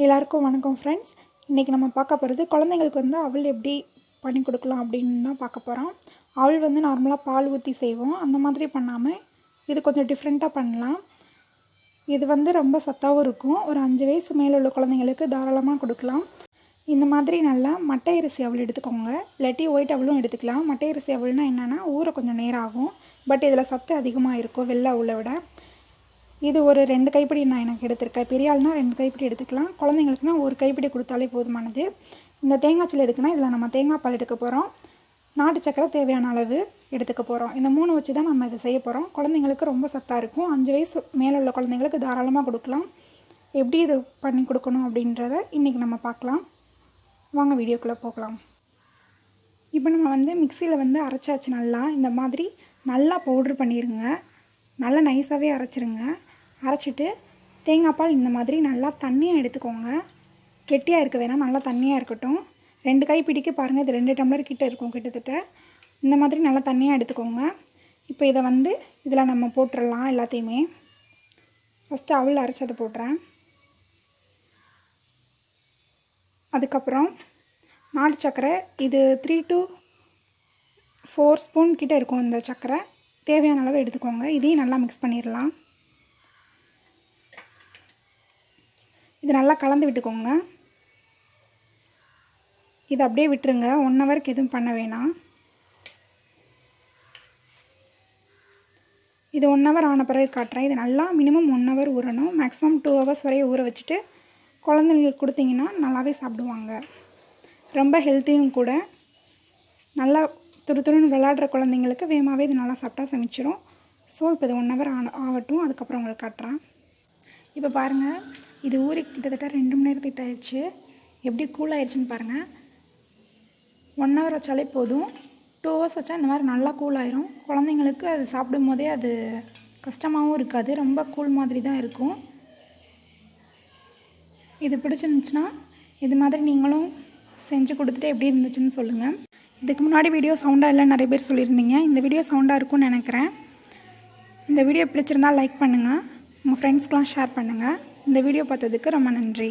எல்லாருக்கும் வணக்கம் ஃப்ரெண்ட்ஸ். இன்றைக்கி நம்ம பார்க்க போகிறது குழந்தைங்களுக்கு அவல் எப்படி பண்ணி கொடுக்கலாம் அப்படின்னு தான் பார்க்க போகிறோம். அவல் நார்மலாக பால் ஊற்றி செய்வோம், அந்த மாதிரி பண்ணாமல் இது கொஞ்சம் டிஃப்ரெண்ட்டாக பண்ணலாம். இது ரொம்ப சத்தாகவும் இருக்கும். ஒரு 5 வயசு மேலே உள்ள குழந்தைங்களுக்கு தாராளமாக கொடுக்கலாம். இந்த மாதிரி நல்லா மட்டை அரிசி அவல் எடுத்துக்கோங்க, இல்லாட்டி ஒயிட் அவலும் எடுத்துக்கலாம். மட்டை அரிசி அவல்னால் என்னென்னா ஊற கொஞ்சம் நேரம் ஆகும், பட் இதில் சத்து அதிகமாக இருக்கும் வெள்ளை அவலை விட. இது ஒரு 2 கைப்பிடி நான் எனக்கு எடுத்திருக்கேன். பெரிய ஆள்னா 2 கைப்பிடி எடுத்துக்கலாம், குழந்தைங்களுக்குனா ஒரு கைப்பிடி கொடுத்தாலே போதுமானது. இந்த தேங்காய் சில்லு எதுக்குன்னா இதில் நம்ம தேங்காய் பால் எடுக்க போகிறோம், நாட்டு சக்கரை தேவையான அளவு எடுத்துக்க போகிறோம். இந்த 3 வச்சு தான் நம்ம இதை செய்ய போகிறோம். குழந்தைங்களுக்கு ரொம்ப சத்தாக இருக்கும். 5 வயசு மேலே உள்ள குழந்தைங்களுக்கு தாராளமாக கொடுக்கலாம். எப்படி இது பண்ணி கொடுக்கணும் அப்படின்றத இன்றைக்கி நம்ம பார்க்கலாம். வாங்க வீடியோக்குள்ளே போகலாம். இப்போ நம்ம மிக்சியில் அரைச்சாச்சு. நல்லா இந்த மாதிரி நல்லா பவுட்ரு பண்ணிடுங்க, நல்லா நைஸாகவே அரைச்சிருங்க. அரைச்சிட்டு தேங்காய் பால் இந்த மாதிரி நல்லா தண்ணியாக எடுத்துக்கோங்க. கெட்டியாக இருக்க வேணாம், நல்லா தண்ணியாக இருக்கட்டும். 2 கைப்பிடிக்கு பாருங்கள், இது 2 டம்ளர் கிட்ட இருக்கும் கிட்டத்தட்ட. இந்த மாதிரி நல்லா தண்ணியாக எடுத்துக்கோங்க. இப்போ இதை இதில் நம்ம போட்டுடலாம் எல்லாத்தையுமே. ஃபஸ்ட்டு அவல் அரைச்சதை போட்டுறேன். அதுக்கப்புறம் நாட்டு சக்கரை, இது 3 to 4 ஸ்பூன் கிட்ட இருக்கும் இந்த சக்கரை. தேவையான அளவு எடுத்துக்கோங்க. இதையும் நல்லா மிக்ஸ் பண்ணிடலாம். இது நல்லா கலந்து விட்டுக்கோங்க. இதை அப்படியே விட்டுருங்க, 1 ஹவருக்கு எதுவும் பண்ண வேணாம். இது 1 ஹவர் ஆன பிறகு காட்டுறேன். இது நல்லா மினிமம் 1 ஹவர் ஊறணும், மேக்ஸிமம் 2 ஹவர்ஸ் வரையும் ஊற வச்சுட்டு குழந்தைங்களுக்கு கொடுத்தீங்கன்னா நல்லாவே சாப்பிடுவாங்க. ரொம்ப ஹெல்த்தியும் கூட. நல்லா துருன்னு விளையாடுற குழந்தைங்களுக்கு வேகமாகவே இது நல்லா சாப்பிட்டா சமைச்சிரும். ஸோ இப்போ இது 1 ஹவர் ஆகட்டும், அதுக்கப்புறம் உங்களுக்கு காட்டுறேன். இப்போ பாருங்கள், இது ஊறி கிட்டத்தட்ட 2 மணி நேரத்துக்கிட்ட ஆயிடுச்சு. எப்படி கூல் ஆயிடுச்சுன்னு பாருங்கள். 1 ஹவர் வச்சாலே போதும். 2 ஹவர்ஸ் வச்சா இந்த மாதிரி நல்லா கூல் ஆயிரும். குழந்தைங்களுக்கு அது சாப்பிடும் போதே அது கஷ்டமாகவும் இருக்காது, ரொம்ப கூல் மாதிரி தான் இருக்கும். இது பிடிச்சிருந்துச்சுன்னா இது மாதிரி நீங்களும் செஞ்சு கொடுத்துட்டு எப்படி இருந்துச்சுன்னு சொல்லுங்கள். இதுக்கு முன்னாடி வீடியோ சவுண்டாக இல்லை நிறைய பேர் சொல்லியிருந்தீங்க. இந்த வீடியோ சவுண்டாக இருக்கும்னு நினைக்கிறேன். இந்த வீடியோ பிடிச்சிருந்தால் லைக் பண்ணுங்கள், உங்கள் ஃப்ரெண்ட்ஸ்க்கெலாம் ஷேர் பண்ணுங்கள். இந்த வீடியோ பார்த்ததுக்கு ரொம்ப நன்றி.